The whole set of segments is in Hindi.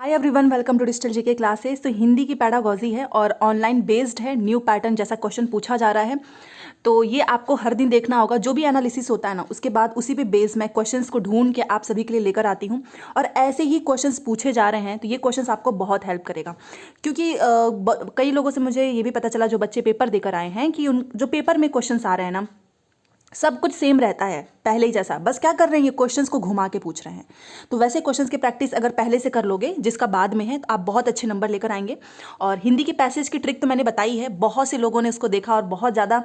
Hi everyone, welcome to digital GK classes. तो हिंदी की पैडागॉजी है और ऑनलाइन बेस्ड है। न्यू पैटर्न जैसा क्वेश्चन पूछा जा रहा है, तो ये आपको हर दिन देखना होगा। जो भी एनालिसिस होता है ना, उसके बाद उसी पे बेस मैं क्वेश्चंस को ढूंढ के आप सभी के लिए लेकर आती हूँ और ऐसे ही क्वेश्चंस पूछे जा रहे हैं। तो ये क्वेश्चंस आपको बहुत हेल्प करेगा, क्योंकि कई लोगों से मुझे ये भी पता चला, जो बच्चे पेपर देकर आए हैं, कि उन जो पेपर में क्वेश्चंस आ रहे हैं ना, सब कुछ सेम रहता है पहले ही जैसा। बस क्या कर रहे हैं, ये क्वेश्चंस को घुमा के पूछ रहे हैं। तो वैसे क्वेश्चंस की प्रैक्टिस अगर पहले से कर लोगे, जिसका बाद में है, तो आप बहुत अच्छे नंबर लेकर आएंगे। और हिंदी की पैसेज की ट्रिक तो मैंने बताई है, बहुत से लोगों ने उसको देखा और बहुत ज़्यादा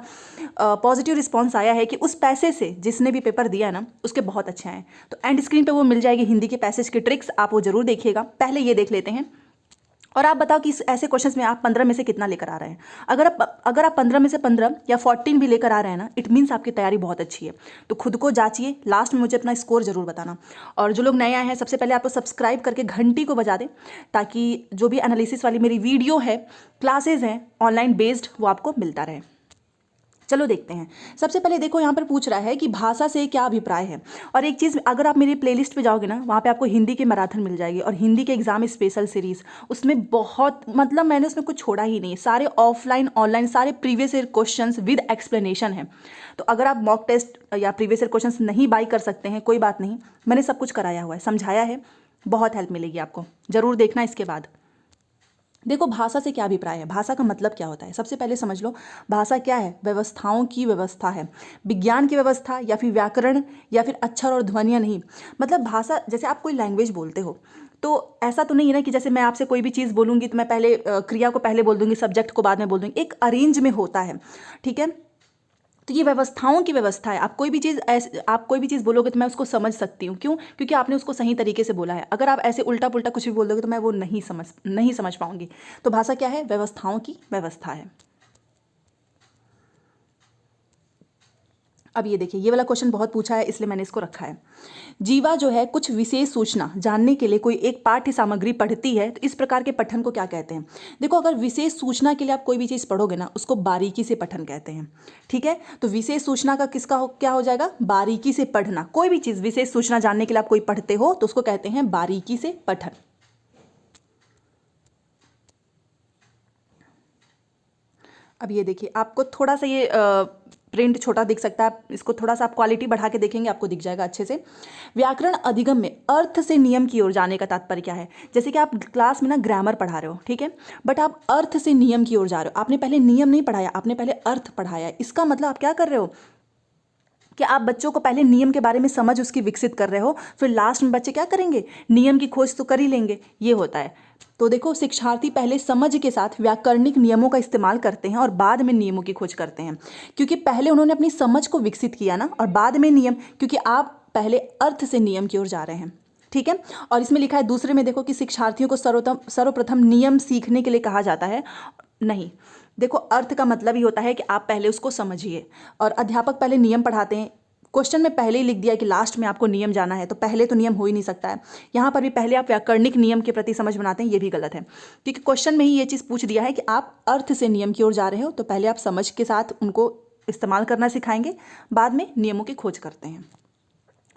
पॉजिटिव रिस्पॉन्स आया है कि उस पैसेज से जिसने भी पेपर दिया है ना, उसके बहुत अच्छे आए। तो एंड स्क्रीन पर वो मिल जाएगी हिंदी के पैसेज की ट्रिक्स, आप वो जरूर देखिएगा। पहले ये देख लेते हैं और आप बताओ कि इस ऐसे क्वेश्चंस में आप 15 में से कितना लेकर आ रहे हैं। अगर आप 15 में से 15 या 14 भी लेकर आ रहे हैं ना, इट मीन्स आपकी तैयारी बहुत अच्छी है। तो खुद को जांचिए, लास्ट में मुझे अपना स्कोर जरूर बताना। और जो लोग नए आए हैं, सबसे पहले आपको सब्सक्राइब करके घंटी को बजा दें, ताकि जो भी एनालिसिस वाली मेरी वीडियो है, क्लासेज हैं ऑनलाइन बेस्ड, वो आपको मिलता रहे। चलो देखते हैं। सबसे पहले देखो, यहाँ पर पूछ रहा है कि भाषा से क्या अभिप्राय है। और एक चीज़, अगर आप मेरी प्लेलिस्ट पे जाओगे ना, वहाँ पे आपको हिंदी के मैराथन मिल जाएगी और हिंदी के एग्जाम स्पेशल सीरीज़। उसमें बहुत, मतलब मैंने उसमें कुछ छोड़ा ही नहीं, सारे ऑफलाइन ऑनलाइन सारे previous year questions with explanation है। तो अगर आप मॉक टेस्ट या प्रीवियस ईयर क्वेश्चंस नहीं बाई कर सकते हैं, कोई बात नहीं, मैंने सब कुछ कराया हुआ है, समझाया है, बहुत हेल्प मिलेगी आपको। ज़रूर देखना इसके बाद। देखो, भाषा से क्या अभिप्राय है, भाषा का मतलब क्या होता है। सबसे पहले समझ लो, भाषा क्या है। व्यवस्थाओं की व्यवस्था है, विज्ञान की व्यवस्था, या फिर व्याकरण, या फिर अक्षर और ध्वनियाँ नहीं। मतलब भाषा, जैसे आप कोई लैंग्वेज बोलते हो, तो ऐसा तो नहीं है ना कि जैसे मैं आपसे कोई भी चीज़ बोलूँगी तो मैं पहले क्रिया को पहले बोल दूँगी, सब्जेक्ट को बाद में बोल दूँगी। एक अरेंज में होता है, ठीक है। तो ये व्यवस्थाओं की व्यवस्था है। आप कोई भी चीज़ बोलोगे तो मैं उसको समझ सकती हूँ। क्यों? क्योंकि आपने उसको सही तरीके से बोला है। अगर आप ऐसे उल्टा पुल्टा कुछ भी बोल दोगे तो मैं वो नहीं समझ पाऊंगी। तो भाषा क्या है? व्यवस्थाओं की व्यवस्था है। अब ये देखिए, ये वाला क्वेश्चन बहुत पूछा है, इसलिए मैंने इसको रखा है। जीवा जो है कुछ विशेष सूचना जानने के लिए कोई एक पाठ्य सामग्री पढ़ती है, तो इस प्रकार के पठन को क्या कहते हैं। देखो, अगर विशेष सूचना के लिए आप कोई भी चीज़ पढ़ोगे ना, उसको बारीकी से पठन कहते हैं, ठीक है। तो विशेष सूचना का क्या हो जाएगा? बारीकी से पढ़ना। कोई भी चीज़ विशेष सूचना जानने के लिए आप कोई पढ़ते हो तो उसको कहते हैं बारीकी से पठन। अब ये देखिए, आपको थोड़ा सा ये प्रिंट छोटा दिख सकता है, इसको थोड़ा सा आप क्वालिटी बढ़ा के देखेंगे, आपको दिख जाएगा अच्छे से। व्याकरण अधिगम में अर्थ से नियम की ओर जाने का तात्पर्य क्या है। जैसे कि आप क्लास में ना ग्रामर पढ़ा रहे हो, ठीक है, बट आप अर्थ से नियम की ओर जा रहे हो। आपने पहले नियम नहीं पढ़ाया, आपने पहले अर्थ पढ़ाया। इसका मतलब आप क्या कर रहे हो कि आप बच्चों को पहले नियम के बारे में समझ उसकी विकसित कर रहे हो, फिर लास्ट में बच्चे क्या करेंगे, नियम की खोज तो कर ही लेंगे। ये होता है। तो देखो, शिक्षार्थी पहले समझ के साथ व्याकरणिक नियमों का इस्तेमाल करते हैं और बाद में नियमों की खोज करते हैं, क्योंकि पहले उन्होंने अपनी समझ को विकसित किया ना, और बाद में नियम, क्योंकि आप पहले अर्थ से नियम की ओर जा रहे हैं, ठीक है। और इसमें लिखा है दूसरे में, देखो कि शिक्षार्थियों को सर्वप्रथम नियम सीखने के लिए कहा जाता है। नहीं, देखो, अर्थ का मतलब ही होता है कि आप पहले उसको समझिए, और अध्यापक पहले नियम पढ़ाते हैं। क्वेश्चन में पहले ही लिख दिया कि लास्ट में आपको नियम जाना है, तो पहले तो नियम हो ही नहीं सकता है। यहाँ पर भी पहले आप व्याकरणिक नियम के प्रति समझ बनाते हैं, ये भी गलत है, क्योंकि क्वेश्चन में ही ये चीज़ पूछ दिया है कि आप अर्थ से नियम की ओर जा रहे हो, तो पहले आप समझ के साथ उनको इस्तेमाल करना सिखाएंगे, बाद में नियमों की खोज करते हैं।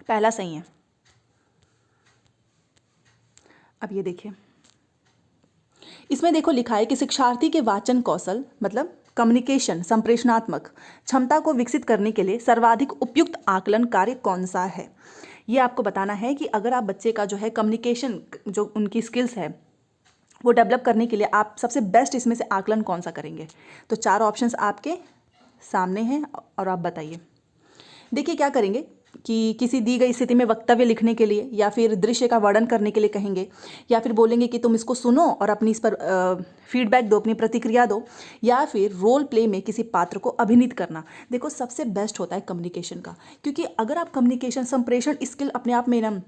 पहला सही है। अब ये देखिए, इसमें देखो लिखा है कि शिक्षार्थी के वाचन कौशल, मतलब कम्युनिकेशन, संप्रेषणात्मक क्षमता को विकसित करने के लिए सर्वाधिक उपयुक्त आकलन कार्य कौन सा है। ये आपको बताना है कि अगर आप बच्चे का जो है कम्युनिकेशन, जो उनकी स्किल्स है, वो डेवलप करने के लिए आप सबसे बेस्ट इसमें से आकलन कौन सा करेंगे। तो 4 ऑप्शंस आपके सामने हैं और आप बताइए। देखिए, क्या करेंगे कि किसी दी गई स्थिति में वक्तव्य लिखने के लिए, या फिर दृश्य का वर्णन करने के लिए कहेंगे, या फिर बोलेंगे कि तुम इसको सुनो और अपनी इस पर फीडबैक दो, अपनी प्रतिक्रिया दो, या फिर रोल प्ले में किसी पात्र को अभिनीत करना। देखो, सबसे बेस्ट होता है कम्युनिकेशन का, क्योंकि अगर आप कम्युनिकेशन, संप्रेषण स्किल अपने आप में ना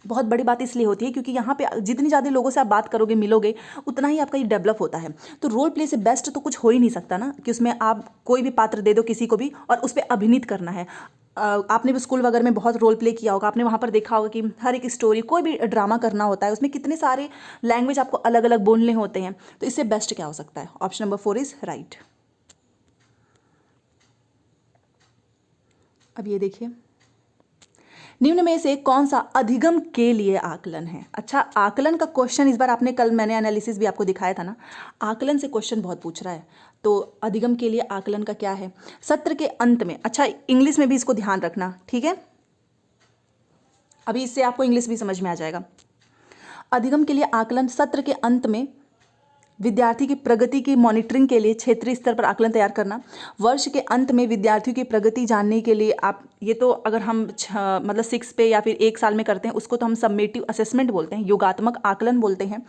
बहुत बड़ी बात इसलिए होती है, क्योंकि यहाँ पे जितनी ज़्यादा लोगों से आप बात करोगे, मिलोगे, उतना ही आपका ये डेवलप होता है। तो रोल प्ले से बेस्ट तो कुछ हो ही नहीं सकता ना, कि उसमें आप कोई भी पात्र दे दो किसी को भी और उस पर अभिनीत करना है। आपने भी स्कूल वगैरह में बहुत रोल प्ले किया होगा, आपने वहाँ पर देखा होगा कि हर एक स्टोरी, कोई भी ड्रामा करना होता है, उसमें कितने सारे लैंग्वेज आपको अलग अलग बोलने होते हैं। तो इससे बेस्ट क्या हो सकता है? Option number 4 is right. अब ये देखिए, निम्न में से कौन सा अधिगम के लिए आकलन है? अच्छा, आकलन का क्वेश्चन इस बार आपने, कल मैंने एनालिसिस भी आपको दिखाया था ना, आकलन से क्वेश्चन बहुत पूछ रहा है। तो अधिगम के लिए आकलन का क्या है? सत्र के अंत में, अच्छा इंग्लिश में भी इसको ध्यान रखना, ठीक है, अभी इससे आपको इंग्लिश भी समझ में आ जाएगा। अधिगम के लिए आकलन सत्र के अंत में विद्यार्थी की प्रगति की मॉनिटरिंग के लिए क्षेत्रीय स्तर पर आकलन तैयार करना। वर्ष के अंत में विद्यार्थियों की प्रगति जानने के लिए आप, ये तो अगर हम मतलब 6 पे या फिर 1 साल में करते हैं उसको तो हम समेटिव असेसमेंट बोलते हैं, योगात्मक आकलन बोलते हैं।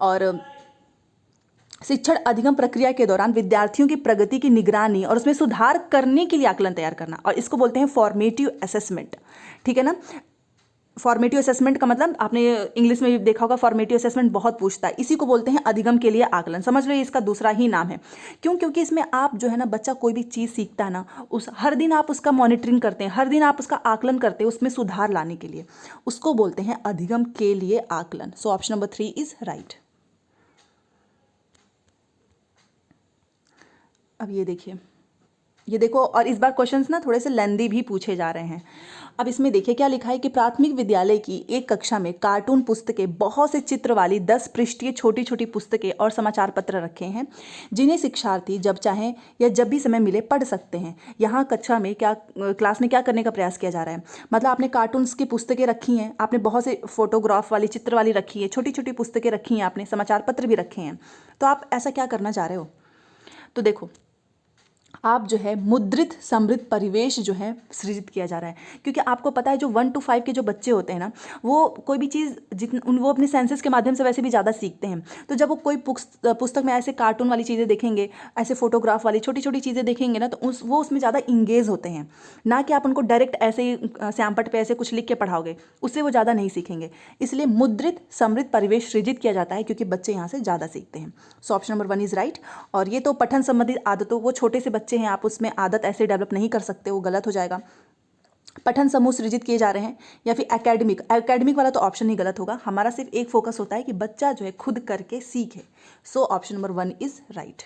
और शिक्षण अधिगम प्रक्रिया के दौरान विद्यार्थियों की प्रगति की निगरानी और उसमें सुधार करने के लिए आकलन तैयार करना, और इसको बोलते हैं फॉर्मेटिव असेसमेंट, ठीक है ना। फॉर्मेटिव असेसमेंट का मतलब आपने इंग्लिश में भी देखा होगा, फॉर्मेटिव असेसमेंट बहुत पूछता है, इसी को बोलते हैं अधिगम के लिए आकलन। समझ लो, इसका दूसरा ही नाम है। क्यों? क्योंकि इसमें आप जो है ना, बच्चा कोई भी चीज़ सीखता है ना, उस हर दिन आप उसका मॉनिटरिंग करते हैं, हर दिन आप उसका आकलन करते हैं, उसमें सुधार लाने के लिए, उसको बोलते हैं अधिगम के लिए आकलन। So option number 3 is right. अब ये देखिए, ये देखो, और इस बार क्वेश्चंस ना थोड़े से लेंदी भी पूछे जा रहे हैं। अब इसमें देखिए क्या लिखा है कि प्राथमिक विद्यालय की एक कक्षा में कार्टून पुस्तकें, बहुत से चित्र वाली 10 पृष्ठीय छोटी छोटी पुस्तकें और समाचार पत्र रखे हैं, जिन्हें शिक्षार्थी जब चाहें या जब भी समय मिले पढ़ सकते हैं। यहाँ कक्षा में क्या, क्लास में क्या करने का प्रयास किया जा रहा है? मतलब आपने कार्टून्स की पुस्तकें रखी हैं, आपने बहुत से फोटोग्राफ वाली, चित्र वाली रखी है, छोटी छोटी पुस्तकें रखी हैं, आपने समाचार पत्र भी रखे हैं। तो आप ऐसा क्या करना चाह रहे हो? तो देखो, आप जो है मुद्रित समृद्ध परिवेश जो है सृजित किया जा रहा है, क्योंकि आपको पता है जो 1 to 5 के जो बच्चे होते हैं ना, वो कोई भी चीज़ वो अपने सेंसेस के माध्यम से वैसे भी ज़्यादा सीखते हैं। तो जब वो कोई पुस्तक में ऐसे कार्टून वाली चीज़ें देखेंगे, ऐसे फोटोग्राफ वाली छोटी छोटी चीज़ें देखेंगे ना, तो वो उसमें ज़्यादा इंगेज होते हैं। ना कि आप उनको डायरेक्ट ऐसे ही श्यामपट पर ऐसे कुछ लिख के पढ़ाओगे, उससे वो ज़्यादा नहीं सीखेंगे। इसलिए मुद्रित समृद्ध परिवेश सृजित किया जाता है, क्योंकि बच्चे यहाँ से ज़्यादा सीखते हैं। So option number 1 is right. और ये तो पठन संबंधित आदतों, वो छोटे से बच्चे हैं, आप उसमें आदत ऐसे डेवलप नहीं कर सकते, वो गलत हो जाएगा। पठन समूह सृजित किए जा रहे हैं, या फिर एकेडमिक वाला तो ऑप्शन ही गलत होगा। हमारा सिर्फ एक फोकस होता है कि बच्चा जो है खुद करके सीखे। So option number 1 is right.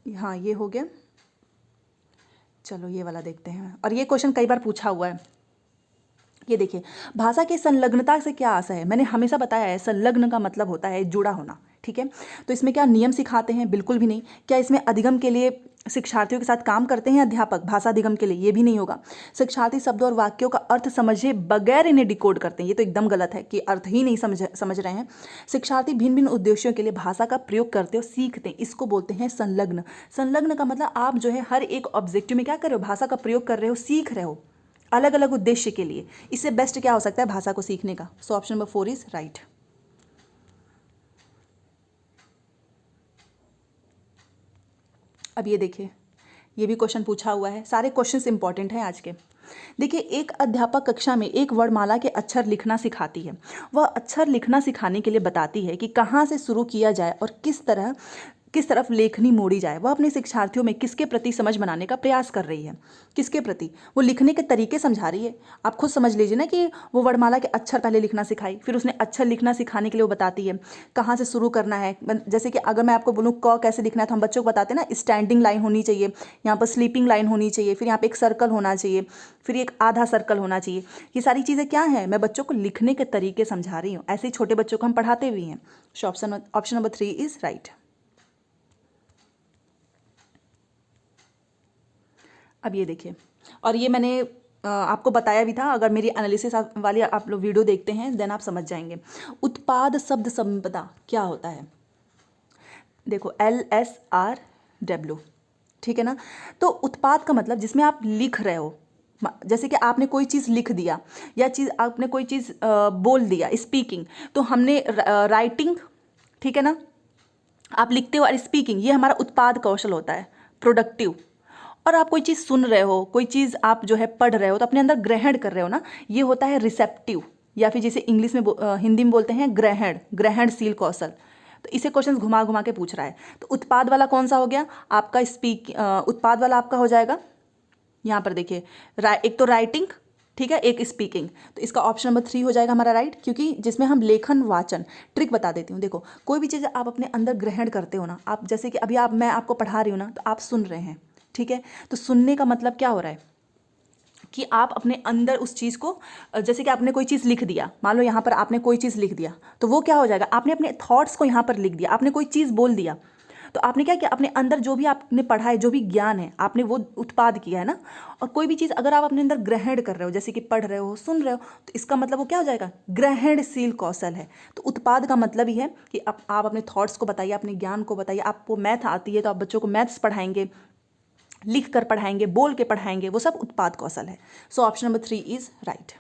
हाँ, ये हो गया। चलो ये वाला देखते हैं, और ये क्वेश्चन कई बार पूछा हुआ है। ये देखिए, भाषा की संलग्नता से क्या आशा है? मैंने हमेशा बताया है, संलग्न का मतलब होता है जुड़ा होना, ठीक है। तो इसमें क्या नियम सिखाते हैं? बिल्कुल भी नहीं। क्या इसमें अधिगम के लिए शिक्षार्थियों के साथ काम करते हैं अध्यापक भाषा अधिगम के लिए? ये भी नहीं होगा। शिक्षार्थी शब्दों और वाक्यों का अर्थ समझे बगैर इन्हें डिकोड करते हैं, ये तो एकदम गलत है कि अर्थ ही नहीं समझ रहे हैं। शिक्षार्थी भिन्न भिन्न उद्देश्यों के लिए भाषा का प्रयोग करते हो, सीखते हैं, इसको बोलते हैं संलग्न। संलग्न का मतलब आप जो है हर एक ऑब्जेक्टिव में क्या कर रहे हो? भाषा का प्रयोग कर रहे हो, सीख रहे हो, अलग अलग उद्देश्य के लिए। इससे बेस्ट क्या हो सकता है भाषा को सीखने का? So option number 4 is right. अब ये देखिए, ये भी क्वेश्चन पूछा हुआ है, सारे क्वेश्चंस इंपॉर्टेंट हैं आज के। देखिए, एक अध्यापक कक्षा में एक वर्णमाला के अक्षर लिखना सिखाती है। वह अक्षर लिखना सिखाने के लिए बताती है कि कहाँ से शुरू किया जाए और किस तरफ लेखनी मोड़ी जाए। वह अपने शिक्षार्थियों में किसके प्रति समझ बनाने का प्रयास कर रही है? किसके प्रति? वो लिखने के तरीके समझा रही है। आप खुद समझ लीजिए ना कि वो वर्णमाला के अक्षर पहले लिखना सिखाई, फिर उसने अक्षर लिखना सिखाने के लिए वो बताती है कहाँ से शुरू करना है। जैसे कि अगर मैं आपको बोलूँ क कैसे लिखना है, तो हम बच्चों को बताते हैं ना, स्टैंडिंग लाइन होनी चाहिए, यहाँ पर स्लीपिंग लाइन होनी चाहिए, फिर यहाँ पर एक सर्कल होना चाहिए, फिर एक आधा सर्कल होना चाहिए। ये सारी चीज़ें क्या है? मैं बच्चों को लिखने के तरीके समझा रही हूँ। ऐसे ही छोटे बच्चों को हम पढ़ाते भी हैं। Option number 3 is right. अब ये देखिए, और ये मैंने आपको बताया भी था, अगर मेरी एनालिसिस वाली आप लोग वीडियो देखते हैं देन आप समझ जाएंगे। उत्पाद शब्द संपदा क्या होता है? देखो, LSRW, ठीक है ना। तो उत्पाद का मतलब जिसमें आप लिख रहे हो, जैसे कि आपने कोई चीज़ लिख दिया या आपने कोई चीज़ बोल दिया, स्पीकिंग, तो हमने राइटिंग, ठीक है ना, आप लिखते हो, और स्पीकिंग, ये हमारा उत्पाद कौशल होता है, प्रोडक्टिव। और आप कोई चीज़ सुन रहे हो, कोई चीज़ आप जो है पढ़ रहे हो, तो अपने अंदर ग्रहण कर रहे हो ना, ये होता है रिसेप्टिव, या फिर जैसे इंग्लिश में हिंदी में बोलते हैं ग्रहणशील कौशल। तो इसे क्वेश्चन घुमा घुमा के पूछ रहा है। तो उत्पाद वाला कौन सा हो गया आपका? उत्पाद वाला आपका हो जाएगा, यहाँ पर देखिए, एक तो राइटिंग, ठीक है, एक स्पीकिंग। तो इसका ऑप्शन नंबर 3 हो जाएगा हमारा राइट, क्योंकि जिसमें हम लेखन वाचन, ट्रिक बता देती हूँ। देखो, कोई भी चीज़ आप अपने अंदर ग्रहण करते हो ना, आप जैसे कि अभी मैं आपको पढ़ा रही हूँ ना, तो आप सुन रहे हैं, ठीक है। तो सुनने का मतलब क्या हो रहा है कि आप अपने अंदर उस चीज़ को, जैसे कि आपने कोई चीज़ लिख दिया, मान लो यहाँ पर आपने कोई चीज़ लिख दिया, तो वो क्या हो जाएगा, आपने अपने थॉट्स को यहाँ पर लिख दिया, आपने कोई चीज़ बोल दिया, तो आपने क्या किया, अपने अंदर जो भी आपने पढ़ा है, जो भी ज्ञान है, आपने वो उत्पाद किया है ना। और कोई भी चीज़ अगर आप अपने अंदर ग्रहण कर रहे हो, जैसे कि पढ़ रहे हो, सुन रहे हो, तो इसका मतलब वो क्या हो जाएगा, ग्रहणशील कौशल है। तो उत्पाद का मतलब ही है कि आप अपने थॉट्स को बताइए, अपने ज्ञान को बताइए। आपको मैथ आती है तो आप बच्चों को मैथ्स पढ़ाएंगे, लिख कर पढ़ाएंगे, बोल के पढ़ाएंगे, वो सब उत्पाद कौशल है। So option number 3 is right.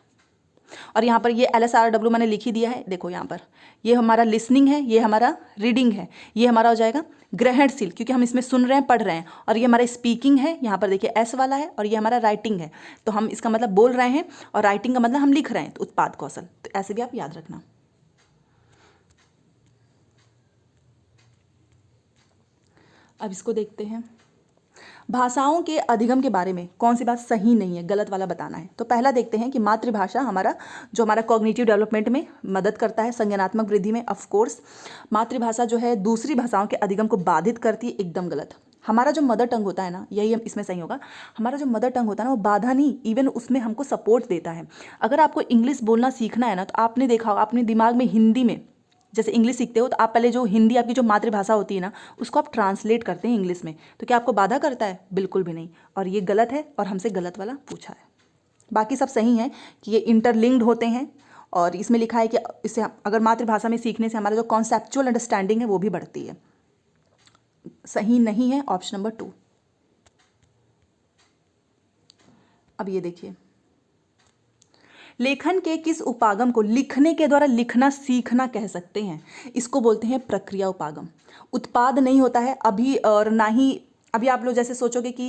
और यहाँ पर ये LSRW मैंने लिख ही दिया है, देखो यहाँ पर ये हमारा लिसनिंग है, ये हमारा रीडिंग है, ये हमारा हो जाएगा ग्रहणशील, क्योंकि हम इसमें सुन रहे हैं, पढ़ रहे हैं। और ये हमारा स्पीकिंग है, यहाँ पर देखिए S वाला है, और ये हमारा राइटिंग है, तो हम इसका मतलब बोल रहे हैं, और राइटिंग का मतलब हम लिख रहे हैं, तो उत्पाद कौशल। तो ऐसे भी आप याद रखना। अब इसको देखते हैं, भाषाओं के अधिगम के बारे में कौन सी बात सही नहीं है, गलत वाला बताना है। तो पहला देखते हैं कि मातृभाषा हमारा कॉग्निटिव डेवलपमेंट में मदद करता है, संज्ञानात्मक वृद्धि में। ऑफ कोर्स मातृभाषा जो है दूसरी भाषाओं के अधिगम को बाधित करती है, एकदम गलत। हमारा जो मदर टंग होता है ना, यही इसमें सही होगा, हमारा जो मदर टंग होता है ना, वो बाधा नहीं, इवन उसमें हमको सपोर्ट देता है। अगर आपको इंग्लिश बोलना सीखना है ना, तो आपने देखा होगा अपने दिमाग में हिंदी में, जैसे इंग्लिश सीखते हो तो आप पहले जो हिंदी आपकी जो मातृभाषा होती है ना, उसको आप ट्रांसलेट करते हैं इंग्लिश में। तो क्या आपको बाधा करता है? बिल्कुल भी नहीं। और ये गलत है, और हमसे गलत वाला पूछा है। बाकी सब सही है कि ये इंटरलिंक्ड होते हैं, और इसमें लिखा है कि इससे अगर मातृभाषा में सीखने से हमारा जो कॉन्सेप्चुअल अंडरस्टैंडिंग है वो भी बढ़ती है। सही नहीं है ऑप्शन नंबर 2। अब ये देखिए, लेखन के किस उपागम को लिखने के द्वारा लिखना सीखना कह सकते हैं? इसको बोलते हैं प्रक्रिया उपागम। उत्पाद नहीं होता है अभी, और ना ही अभी आप लोग जैसे सोचोगे कि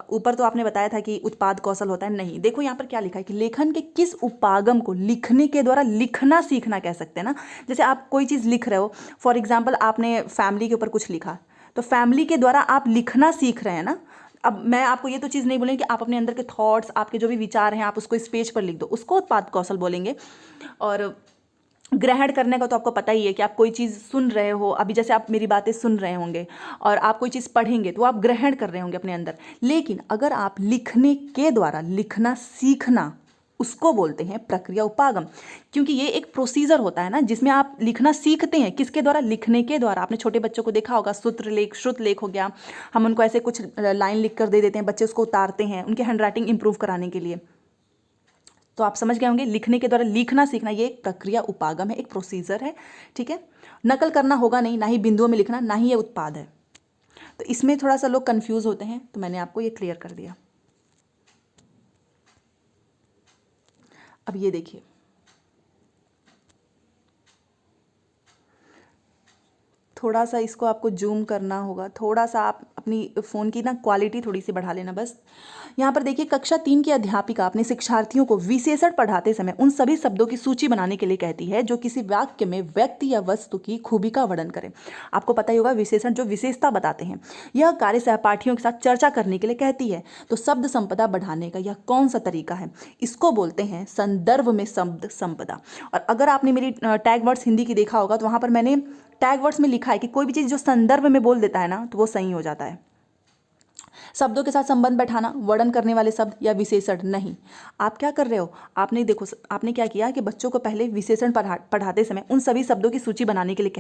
ऊपर तो आपने बताया था कि उत्पाद कौशल होता है, नहीं। देखो यहाँ पर क्या लिखा है कि लेखन के किस उपागम को लिखने के द्वारा लिखना सीखना कह सकते हैं ना। जैसे आप कोई चीज़ लिख रहे हो, फॉर एग्जाम्पल आपने फैमिली के ऊपर कुछ लिखा, तो फैमिली के द्वारा आप लिखना सीख रहे हैं ना। अब मैं आपको ये तो चीज़ नहीं बोलेंगे कि आप अपने अंदर के थॉट्स, आपके जो भी विचार हैं, आप उसको इस पेज पर लिख दो, उसको उत्पाद कौशल बोलेंगे। और ग्रहण करने का तो आपको पता ही है कि आप कोई चीज़ सुन रहे हो, अभी जैसे आप मेरी बातें सुन रहे होंगे, और आप कोई चीज़ पढ़ेंगे तो आप ग्रहण कर रहे होंगे अपने अंदर। लेकिन अगर आप लिखने के द्वारा लिखना सीखना, उसको बोलते हैं प्रक्रिया उपागम, क्योंकि ये एक प्रोसीजर होता है ना, जिसमें आप लिखना सीखते हैं। किसके द्वारा? लिखने के द्वारा। आपने छोटे बच्चों को देखा होगा, सूत्र लेख, श्रुत लेख हो गया, हम उनको ऐसे कुछ लाइन लिख कर दे देते हैं, बच्चे उसको उतारते हैं उनके हैंडराइटिंग इंप्रूव कराने के लिए। तो आप समझ गए होंगे, लिखने के द्वारा लिखना सीखना ये एक प्रक्रिया उपागम है, एक प्रोसीजर है, ठीक है। नकल करना होगा नहीं, ना ही बिंदुओं में लिखना, ना ही ये उत्पाद है। तो इसमें थोड़ा सा लोग कंफ्यूज होते हैं, तो मैंने आपको ये क्लियर कर दिया। अब ये देखिए, थोड़ा सा इसको आपको जूम करना होगा, थोड़ा सा आप अपनी फ़ोन की ना क्वालिटी थोड़ी सी बढ़ा लेना बस। यहाँ पर देखिए, कक्षा 3 की अध्यापिका अपने शिक्षार्थियों को विशेषण पढ़ाते समय उन सभी शब्दों की सूची बनाने के लिए कहती है जो किसी वाक्य में व्यक्ति या वस्तु की खूबी का वर्णन करें। आपको पता ही होगा, विशेषण जो विशेषता बताते हैं। यह कार्य सहपाठियों के साथ चर्चा करने के लिए कहती है। तो शब्द संपदा बढ़ाने का यह कौन सा तरीका है? इसको बोलते हैं संदर्भ में शब्द संपदा। और अगर आपने मेरी टैग वर्ड्स हिंदी की देखा होगा, तो वहाँ पर मैंने टैग वर्ड्स में लिखा है कि कोई भी चीज़ जो संदर्भ में बोल देता है ना, तो वो सही हो जाता है। शब्दों के साथ संबंध बैठाना, वर्णन करने वाले शब्द या विशेषण नहीं। आप क्या कर रहे हो, आपने देखो, आपने क्या किया कि बच्चों को पहले विशेषण पढ़ाते समय उन सभी शब्दों की सूची बनाने के लिए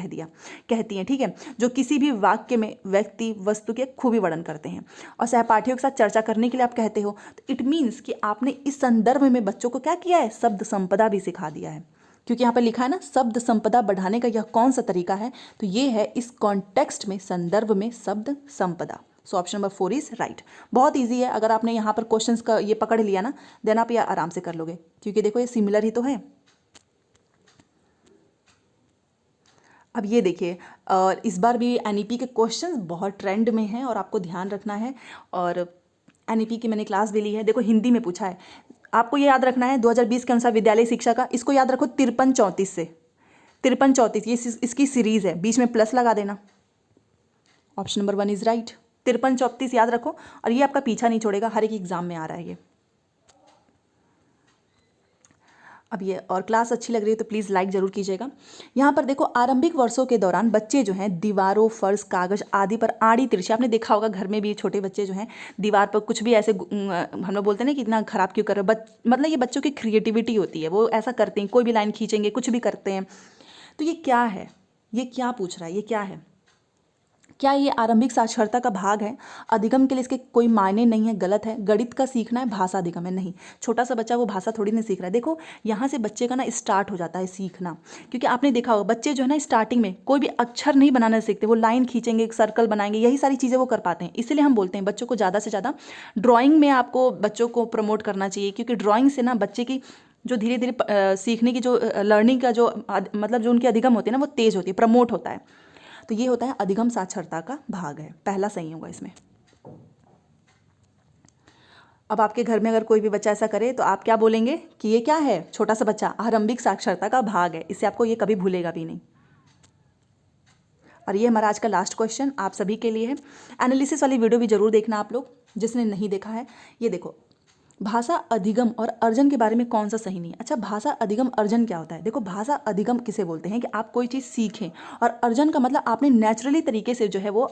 कहती हैं, ठीक है, जो किसी भी वाक्य में व्यक्ति वस्तु के खूबी वर्णन करते हैं। और सहपाठियों के साथ चर्चा करने के लिए आप कहते हो, तो इट मीन्स कि आपने इस संदर्भ में बच्चों को क्या किया है, शब्द संपदा भी सिखा दिया है। क्योंकि यहाँ पर लिखा है ना, शब्द संपदा बढ़ाने का यह कौन सा तरीका है, तो ये है इस कॉन्टेक्स्ट में संदर्भ में शब्द संपदा। So option number 4 is right. बहुत इजी है, अगर आपने यहाँ पर क्वेश्चंस का ये पकड़ लिया ना, देन आप ये आराम से कर लोगे, क्योंकि देखो ये सिमिलर ही तो है। अब ये देखिए, और इस बार भी एनईपी के क्वेश्चंस बहुत ट्रेंड में हैं और आपको ध्यान रखना है। और एनईपी की मैंने क्लास भी ली है। देखो हिंदी में पूछा है, आपको ये याद रखना है 2020 के अनुसार विद्यालय शिक्षा का, इसको याद रखो 53-34 से। 53-34 ये इसकी सीरीज़ है, बीच में प्लस लगा देना। Option number 1 is right. 53-34 याद रखो, और ये आपका पीछा नहीं छोड़ेगा, हर एक एग्जाम में आ रहा है ये। अब ये और क्लास अच्छी लग रही है तो प्लीज़ लाइक ज़रूर कीजिएगा। यहाँ पर देखो, आरंभिक वर्षों के दौरान बच्चे जो हैं दीवारों, फर्श, कागज़ आदि पर आड़ी तिरछी, आपने देखा होगा घर में भी छोटे बच्चे जो हैं दीवार पर कुछ भी ऐसे हम लोग बोलते हैं ना कि इतना ख़राब क्यों कर रहे हो, मतलब ये बच्चों की क्रिएटिविटी होती है, वो ऐसा करते हैं, कोई भी लाइन खींचेंगे, कुछ भी करते हैं। तो ये क्या है, ये क्या पूछ रहा है, ये क्या है? क्या ये आरंभिक साक्षरता का भाग है? अधिगम के लिए इसके कोई मायने नहीं है, गलत है। गणित का सीखना है, भाषा अधिगम है, नहीं। छोटा सा बच्चा वो भाषा थोड़ी नहीं सीख रहा है। देखो यहाँ से बच्चे का ना स्टार्ट हो जाता है सीखना, क्योंकि आपने देखा होगा बच्चे जो है ना स्टार्टिंग में कोई भी अक्षर नहीं बनाना सीखते, वो लाइन खींचेंगे, एक सर्कल बनाएंगे, यही सारी चीज़ें वो कर पाते हैं। इसलिए हम बोलते हैं बच्चों को ज़्यादा से ज़्यादा ड्राइंग में आपको बच्चों को प्रमोट करना चाहिए, क्योंकि ड्राइंग से ना बच्चे की जो धीरे धीरे सीखने की जो लर्निंग का जो मतलब जो उनकी अधिगम होती है ना, वो तेज़ होती है, प्रमोट होता है। तो ये होता है अधिगम साक्षरता का भाग है, पहला सही होगा इसमें। अब आपके घर में अगर कोई भी बच्चा ऐसा करे तो आप क्या बोलेंगे कि ये क्या है? छोटा सा बच्चा, आरंभिक साक्षरता का भाग है। इससे आपको ये कभी भूलेगा भी नहीं। और ये हमारा आज का लास्ट क्वेश्चन आप सभी के लिए है। एनालिसिस वाली वीडियो भी जरूर देखना आप लोग, जिसने नहीं देखा है। ये देखो, भाषा अधिगम और अर्जन के बारे में कौन सा सही नहीं है? अच्छा, भाषा अधिगम अर्जन क्या होता है? देखो, भाषा अधिगम किसे बोलते हैं कि आप कोई चीज़ सीखें, और अर्जन का मतलब आपने नेचुरली तरीके से जो है वो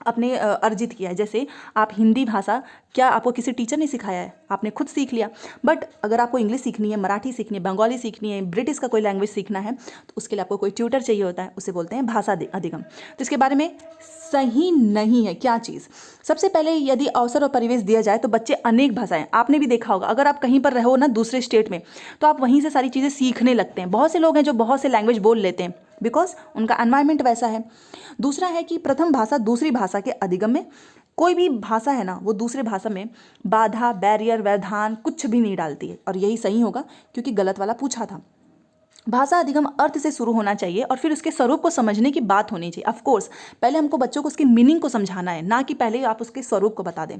अपने अर्जित किया है। जैसे आप हिंदी भाषा, क्या आपको किसी टीचर ने सिखाया है? आपने खुद सीख लिया। बट अगर आपको इंग्लिश सीखनी है, मराठी सीखनी है, बंगाली सीखनी है, ब्रिटिश का कोई लैंग्वेज सीखना है, तो उसके लिए आपको कोई ट्यूटर चाहिए होता है, उसे बोलते हैं भाषा अधिगम। तो इसके बारे में सही नहीं है क्या चीज़? सबसे पहले यदि अवसर और परिवेश दिया जाए तो बच्चे अनेक भाषाएं, आपने भी देखा होगा, अगर आप कहीं पर रहो ना दूसरे स्टेट में, तो आप वहीं से सारी चीज़ें सीखने लगते हैं। बहुत से लोग हैं जो बहुत से लैंग्वेज बोल लेते हैं, बिकॉज उनका एनवायरनमेंट वैसा है। दूसरा है कि प्रथम भाषा दूसरी भाषा के अधिगम में, कोई भी भाषा है ना वो दूसरे भाषा में बाधा, बैरियर, व्यवधान कुछ भी नहीं डालती है, और यही सही होगा क्योंकि गलत वाला पूछा था। भाषा अधिगम अर्थ से शुरू होना चाहिए और फिर उसके स्वरूप को समझने की बात होनी चाहिए। ऑफ कोर्स पहले हमको बच्चों को उसकी मीनिंग को समझाना है, ना कि पहले आप उसके स्वरूप को बता दें।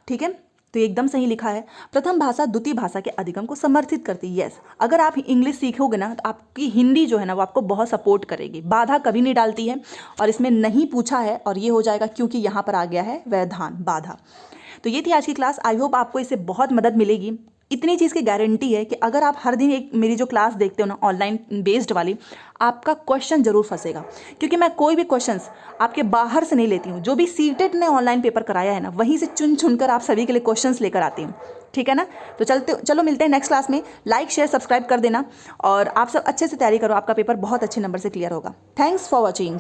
ठीक है, तो एकदम सही लिखा है। प्रथम भाषा द्वितीय भाषा के अधिगम को समर्थित करती है। यस, अगर आप इंग्लिश सीखोगे ना तो आपकी हिंदी जो है ना वो आपको बहुत सपोर्ट करेगी, बाधा कभी नहीं डालती है। और इसमें नहीं पूछा है और ये हो जाएगा क्योंकि यहाँ पर आ गया है व्यवधान, बाधा। तो ये थी आज की क्लास। आई होप आपको इससे बहुत मदद मिलेगी। इतनी चीज़ की गारंटी है कि अगर आप हर दिन एक मेरी जो क्लास देखते हो ना ऑनलाइन बेस्ड वाली, आपका क्वेश्चन जरूर फंसेगा, क्योंकि मैं कोई भी क्वेश्चंस आपके बाहर से नहीं लेती हूँ। जो भी सीटेट ने ऑनलाइन पेपर कराया है ना, वहीं से चुन चुन कर आप सभी के लिए क्वेश्चंस लेकर आती हूँ। ठीक है ना? तो चलो मिलते हैं नेक्स्ट क्लास में। लाइक शेयर सब्सक्राइब कर देना, और आप सब अच्छे से तैयारी करो, आपका पेपर बहुत अच्छे नंबर से क्लियर होगा। Thanks for watching.